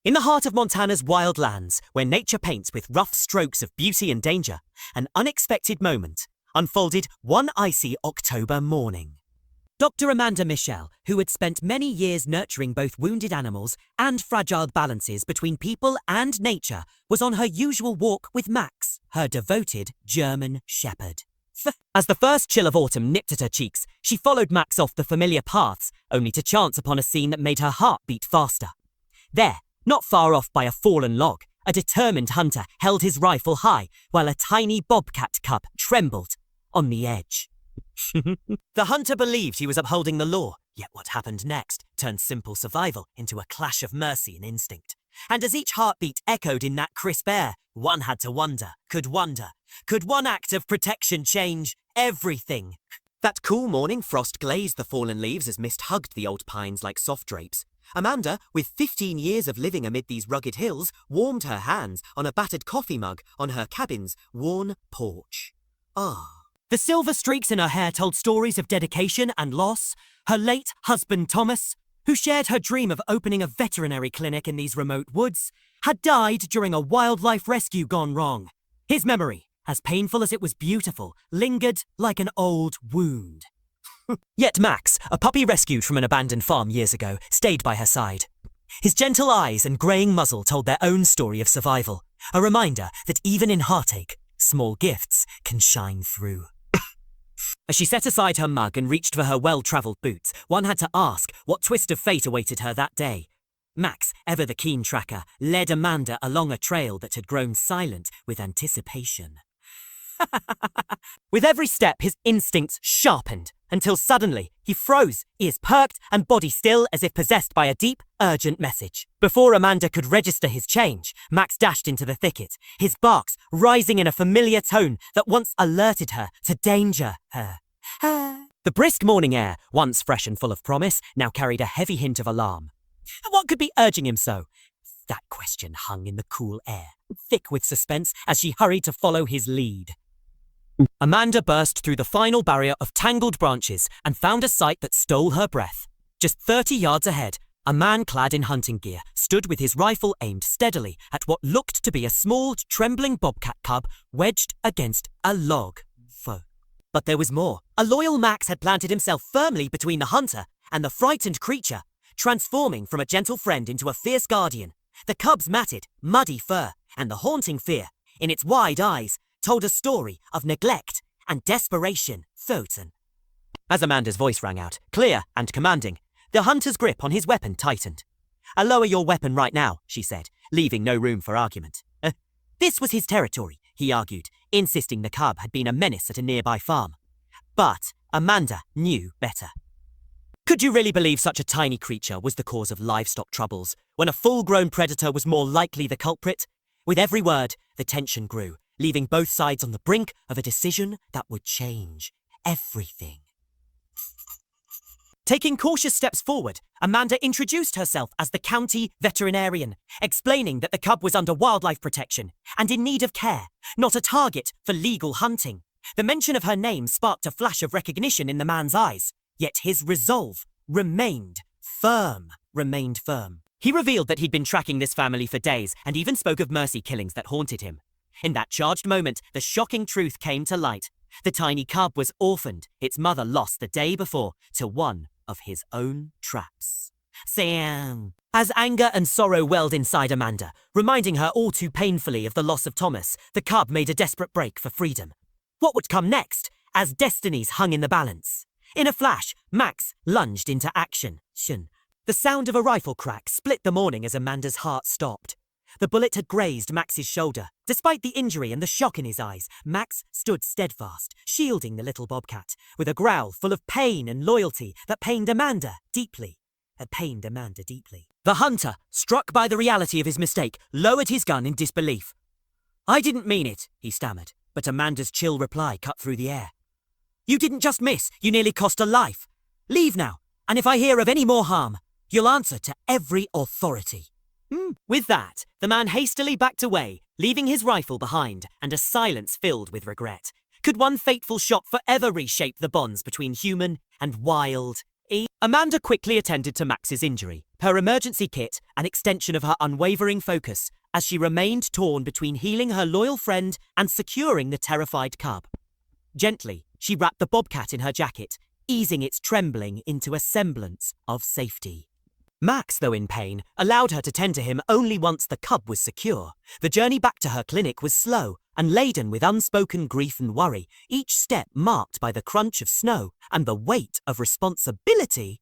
In the heart of Montana's wild lands, where nature paints with rough strokes of beauty and danger, an unexpected moment unfolded one icy October morning. Dr. Amanda Michelle, who had spent many years nurturing both wounded animals and fragile balances between people and nature, was on her usual walk with Max, her devoted German shepherd. As the first chill of autumn nipped at her cheeks, she followed Max off the familiar paths, only to chance upon a scene that made her heart beat faster. There, not far off by a fallen log, a determined hunter held his rifle high while a tiny bobcat cub trembled on the edge. The hunter believed he was upholding the law, yet what happened next turned simple survival into a clash of mercy and instinct. And as each heartbeat echoed in that crisp air, one had to wonder, could one act of protection change everything? That cool morning frost glazed the fallen leaves as mist hugged the old pines like soft drapes. Amanda, with 15 years of living amid these rugged hills, warmed her hands on a battered coffee mug on her cabin's worn porch. The silver streaks in her hair told stories of dedication and loss. Her late husband Thomas, who shared her dream of opening a veterinary clinic in these remote woods, had died during a wildlife rescue gone wrong. His memory, as painful as it was beautiful, lingered like an old wound. Yet Max, a puppy rescued from an abandoned farm years ago, stayed by her side. His gentle eyes and greying muzzle told their own story of survival, a reminder that even in heartache, small gifts can shine through. As she set aside her mug and reached for her well-travelled boots, one had to ask what twist of fate awaited her that day. Max, ever the keen tracker, led Amanda along a trail that had grown silent with anticipation. With every step, his instincts sharpened, until suddenly he froze, ears perked and body still as if possessed by a deep, urgent message. Before Amanda could register his change, Max dashed into the thicket, his barks rising in a familiar tone that once alerted her to danger. The brisk morning air, once fresh and full of promise, now carried a heavy hint of alarm. What could be urging him so? That question hung in the cool air, thick with suspense as she hurried to follow his lead. Amanda burst through the final barrier of tangled branches and found a sight that stole her breath. Just 30 yards ahead, a man clad in hunting gear stood with his rifle aimed steadily at what looked to be a small, trembling bobcat cub wedged against a log. But there was more. A loyal Max had planted himself firmly between the hunter and the frightened creature, transforming from a gentle friend into a fierce guardian. The cub's matted, muddy fur and the haunting fear in its wide eyes told a story of neglect and desperation. As Amanda's voice rang out, clear and commanding, the hunter's grip on his weapon tightened. "I'll lower your weapon right now," she said, leaving no room for argument. This was his territory, he argued, insisting the cub had been a menace at a nearby farm. But Amanda knew better. Could you really believe such a tiny creature was the cause of livestock troubles, when a full-grown predator was more likely the culprit? With every word, the tension grew, leaving both sides on the brink of a decision that would change everything. Taking cautious steps forward, Amanda introduced herself as the county veterinarian, explaining that the cub was under wildlife protection and in need of care, not a target for legal hunting. The mention of her name sparked a flash of recognition in the man's eyes, yet his resolve remained firm. He revealed that he'd been tracking this family for days and even spoke of mercy killings that haunted him. In that charged moment, the shocking truth came to light. The tiny cub was orphaned, its mother lost the day before to one of his own traps. Sam. As anger and sorrow welled inside Amanda, reminding her all too painfully of the loss of Thomas, the cub made a desperate break for freedom. What would come next, as destinies hung in the balance? In a flash, Max lunged into action. The sound of a rifle crack split the morning as Amanda's heart stopped. The bullet had grazed Max's shoulder. Despite the injury and the shock in his eyes, Max stood steadfast, shielding the little bobcat, with a growl full of pain and loyalty that pained Amanda deeply. The hunter, struck by the reality of his mistake, lowered his gun in disbelief. "I didn't mean it," he stammered, but Amanda's chill reply cut through the air. "You didn't just miss, you nearly cost a life. Leave now, and if I hear of any more harm, you'll answer to every authority." With that, the man hastily backed away, leaving his rifle behind and a silence filled with regret. Could one fateful shot forever reshape the bonds between human and wild? Amanda quickly attended to Max's injury, her emergency kit an extension of her unwavering focus, as she remained torn between healing her loyal friend and securing the terrified cub. Gently, she wrapped the bobcat in her jacket, easing its trembling into a semblance of safety. Max, though in pain, allowed her to tend to him only once the cub was secure. The journey back to her clinic was slow and laden with unspoken grief and worry, each step marked by the crunch of snow and the weight of responsibility.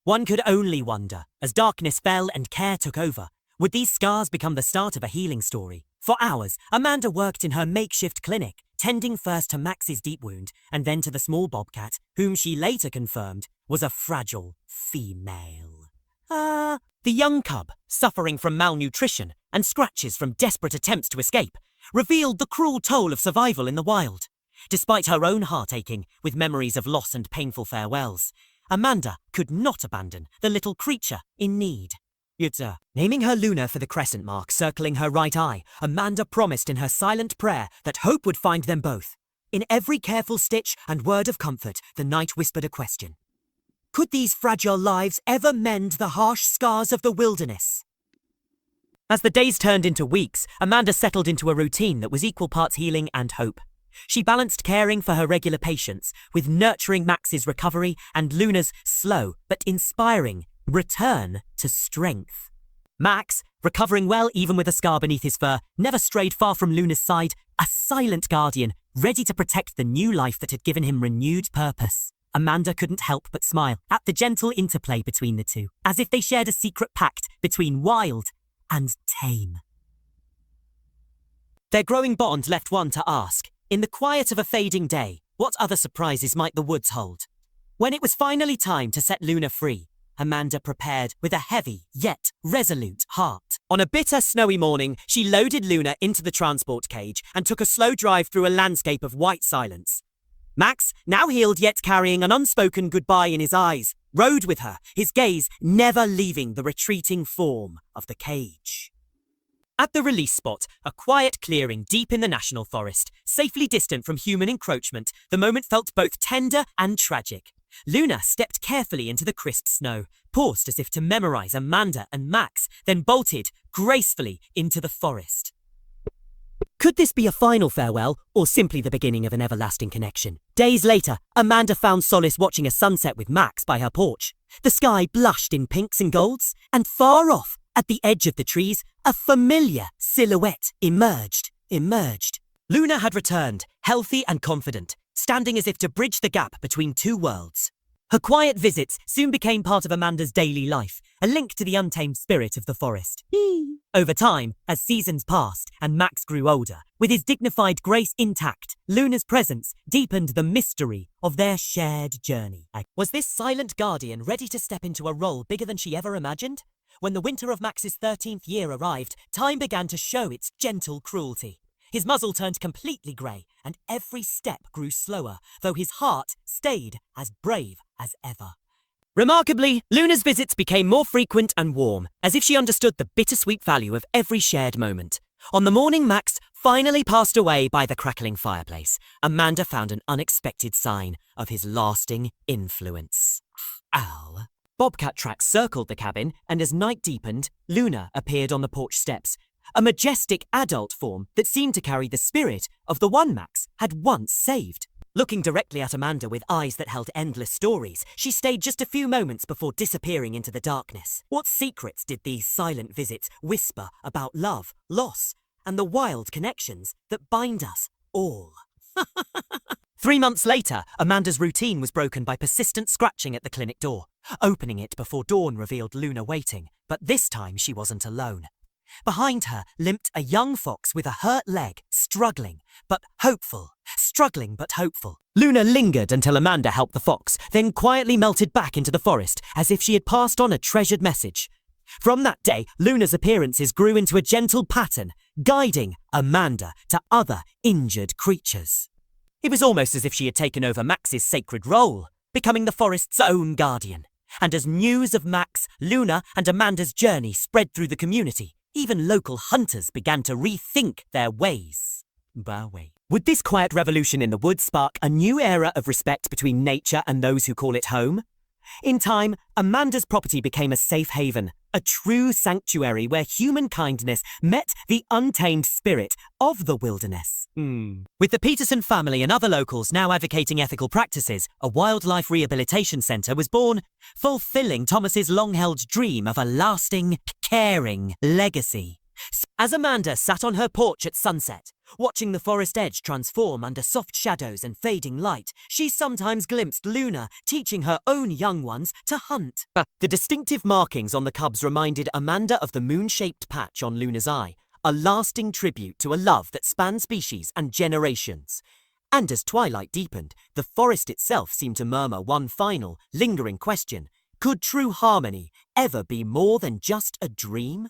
One could only wonder, as darkness fell and care took over, would these scars become the start of a healing story? For hours, Amanda worked in her makeshift clinic, tending first to Max's deep wound and then to the small bobcat, whom she later confirmed was a fragile female. The young cub, suffering from malnutrition and scratches from desperate attempts to escape, revealed the cruel toll of survival in the wild. Despite her own heart aching with memories of loss and painful farewells, Amanda could not abandon the little creature in need. Naming her Luna for the crescent mark circling her right eye, Amanda promised in her silent prayer that hope would find them both. In every careful stitch and word of comfort, the night whispered a question. Could these fragile lives ever mend the harsh scars of the wilderness? As the days turned into weeks, Amanda settled into a routine that was equal parts healing and hope. She balanced caring for her regular patients with nurturing Max's recovery and Luna's slow but inspiring return to strength. Max, recovering well even with a scar beneath his fur, never strayed far from Luna's side, a silent guardian, ready to protect the new life that had given him renewed purpose. Amanda couldn't help but smile at the gentle interplay between the two, as if they shared a secret pact between wild and tame. Their growing bond left one to ask, in the quiet of a fading day, what other surprises might the woods hold? When it was finally time to set Luna free, Amanda prepared with a heavy yet resolute heart. On a bitter, snowy morning, she loaded Luna into the transport cage and took a slow drive through a landscape of white silence. Max, now healed yet carrying an unspoken goodbye in his eyes, rode with her, his gaze never leaving the retreating form of the cage. At the release spot, a quiet clearing deep in the national forest, safely distant from human encroachment, the moment felt both tender and tragic. Luna stepped carefully into the crisp snow, paused as if to memorize Amanda and Max, then bolted gracefully into the forest. Could this be a final farewell, or simply the beginning of an everlasting connection? Days later, Amanda found solace watching a sunset with Max by her porch. The sky blushed in pinks and golds, and far off, at the edge of the trees, a familiar silhouette emerged. Luna had returned, healthy and confident, standing as if to bridge the gap between two worlds. Her quiet visits soon became part of Amanda's daily life, a link to the untamed spirit of the forest. Over time, as seasons passed and Max grew older, with his dignified grace intact, Luna's presence deepened the mystery of their shared journey. Was this silent guardian ready to step into a role bigger than she ever imagined? When the winter of Max's 13th year arrived, time began to show its gentle cruelty. His muzzle turned completely grey, and every step grew slower, though his heart stayed as brave as ever. Remarkably, Luna's visits became more frequent and warm, as if she understood the bittersweet value of every shared moment. On the morning Max finally passed away by the crackling fireplace, Amanda found an unexpected sign of his lasting influence. Ow. Bobcat tracks circled the cabin, and as night deepened, Luna appeared on the porch steps, a majestic adult form that seemed to carry the spirit of the one Max had once saved. Looking directly at Amanda with eyes that held endless stories, she stayed just a few moments before disappearing into the darkness. What secrets did these silent visits whisper about love, loss, and the wild connections that bind us all? 3 months later, Amanda's routine was broken by persistent scratching at the clinic door. Opening it before dawn revealed Luna waiting, but this time she wasn't alone. Behind her limped a young fox with a hurt leg, struggling but hopeful. Luna lingered until Amanda helped the fox, then quietly melted back into the forest as if she had passed on a treasured message. From that day, Luna's appearances grew into a gentle pattern, guiding Amanda to other injured creatures. It was almost as if she had taken over Max's sacred role, becoming the forest's own guardian. And as news of Max, Luna, and Amanda's journey spread through the community, even local hunters began to rethink their ways. Would this quiet revolution in the woods spark a new era of respect between nature and those who call it home? In time, Amanda's property became a safe haven, a true sanctuary where human kindness met the untamed spirit of the wilderness. With the Peterson family and other locals now advocating ethical practices, a wildlife rehabilitation centre was born, fulfilling Thomas's long-held dream of a lasting, caring legacy. As Amanda sat on her porch at sunset, watching the forest edge transform under soft shadows and fading light, she sometimes glimpsed Luna teaching her own young ones to hunt. The distinctive markings on the cubs reminded Amanda of the moon-shaped patch on Luna's eye, a lasting tribute to a love that spanned species and generations. And as twilight deepened, the forest itself seemed to murmur one final, lingering question. Could true harmony ever be more than just a dream?